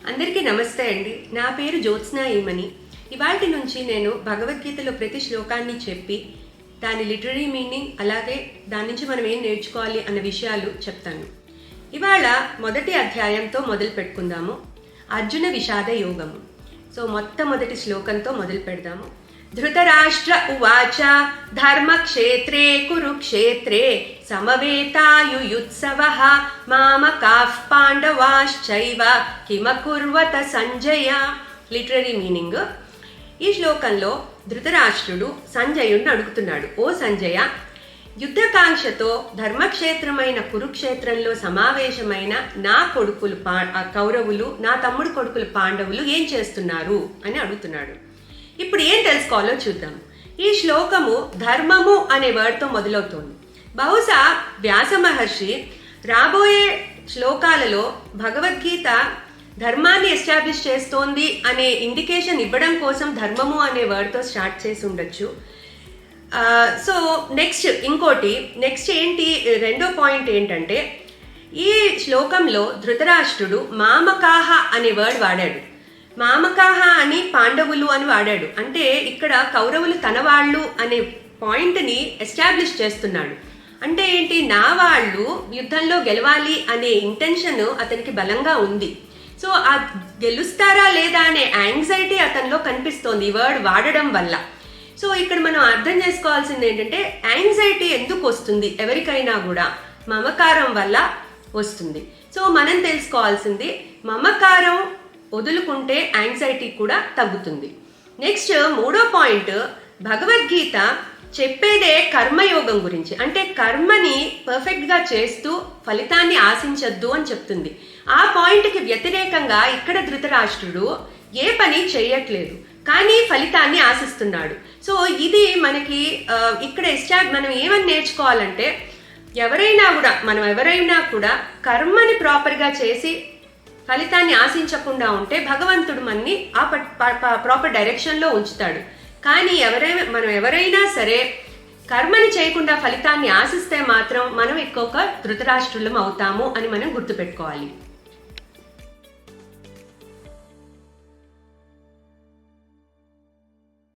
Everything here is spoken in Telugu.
అందరికీ నమస్తే అండి. నా పేరు జ్యోత్స్నా ఈమని. ఇవాల్టి నుంచి నేను భగవద్గీతలో ప్రతి శ్లోకాన్ని చెప్పి దాని లిటరరీ మీనింగ్ అలాగే దాని నుంచి మనం ఏం నేర్చుకోవాలి అన్న విషయాలు చెప్తాను. ఇవాళ మొదటి అధ్యాయంతో మొదలు పెట్టుకుందాము. అర్జున విషాద యోగము. సో మొట్టమొదటి శ్లోకంతో మొదలు పెడదాము. ధృతరాష్ట్ర ఉవాచ ధర్మక్షేత్రే కురుక్షేత్రే సమవేతాయుయుత్సవః మామకాః పాండవాశ్చైవ కిమకుర్వత సంజయ. లిటరరీ మీనింగ్: ఈ శ్లోకంలో ధృతరాష్ట్రుడు సంజయుడిని అడుగుతున్నాడు, ఓ సంజయ, యుద్ధకాంక్షతో ధర్మక్షేత్రమైన కురుక్షేత్రంలో సమావేశమైన నా కొడుకులు కౌరవులు, నా తమ్ముడు కొడుకులు పాండవులు ఏం చేస్తున్నారు అని అడుగుతున్నాడు. ఇప్పుడు ఏం తెలుసుకోవాలో చూద్దాం. ఈ శ్లోకము ధర్మము అనే వర్డ్తో మొదలవుతోంది. బహుశా వ్యాస మహర్షి రాబోయే శ్లోకాలలో భగవద్గీత ధర్మాన్ని ఎస్టాబ్లిష్ చేస్తోంది అనే ఇండికేషన్ ఇవ్వడం కోసం ధర్మము అనే వర్డ్తో స్టార్ట్ చేసి ఉండొచ్చు. సో నెక్స్ట్ ఏంటి, రెండో పాయింట్ ఏంటంటే, ఈ శ్లోకంలో ధృతరాష్ట్రుడు మామకాహ అనే వర్డ్ వాడాడు. మామకాహ అని పాండవులు అని వాడాడు. అంటే ఇక్కడ కౌరవులు తన వాళ్ళు అనే పాయింట్ని ఎస్టాబ్లిష్ చేస్తున్నాడు. అంటే ఏంటి, నా వాళ్ళు యుద్ధంలో గెలవాలి అనే ఇంటెన్షన్ అతనికి బలంగా ఉంది. సో ఆ గెలుస్తారా లేదా అనే యాంగ్జైటీ అతనిలో కనిపిస్తోంది ఈ వర్డ్ వాడడం వల్ల. సో ఇక్కడ మనం అర్థం చేసుకోవాల్సింది ఏంటంటే, యాంగ్జైటీ ఎందుకు వస్తుంది ఎవరికైనా కూడా, మమకారం వల్ల వస్తుంది. సో మనం తెలుసుకోవాల్సింది, మమకారం వదులుకుంటే యాంగ్జైటీ కూడా తగ్గుతుంది. నెక్స్ట్ మూడో పాయింట్, భగవద్గీత చెప్పేదే కర్మయోగం గురించి. అంటే కర్మని పర్ఫెక్ట్గా చేస్తూ ఫలితాన్ని ఆశించద్దు అని చెప్తుంది. ఆ పాయింట్కి వ్యతిరేకంగా ఇక్కడ ధృతరాష్ట్రుడు ఏ పని చేయట్లేదు కానీ ఫలితాన్ని ఆశిస్తున్నాడు. సో ఇది మనకి ఇక్కడ మనం ఏమని నేర్చుకోవాలంటే, ఎవరైనా కూడా కర్మని ప్రాపర్గా చేసి ఫలితాన్ని ఆశించకుండా ఉంటే భగవంతుడు మనని ఆ ప్రాపర్ డైరెక్షన్లో ఉంచుతాడు. కానీ మనం ఎవరైనా సరే కర్మని చేయకుండా ఫలితాన్ని ఆశిస్తే మాత్రం మనం ఎక్కువ ధృతరాష్ట్రులం అవుతాము అని మనం గుర్తుపెట్టుకోవాలి.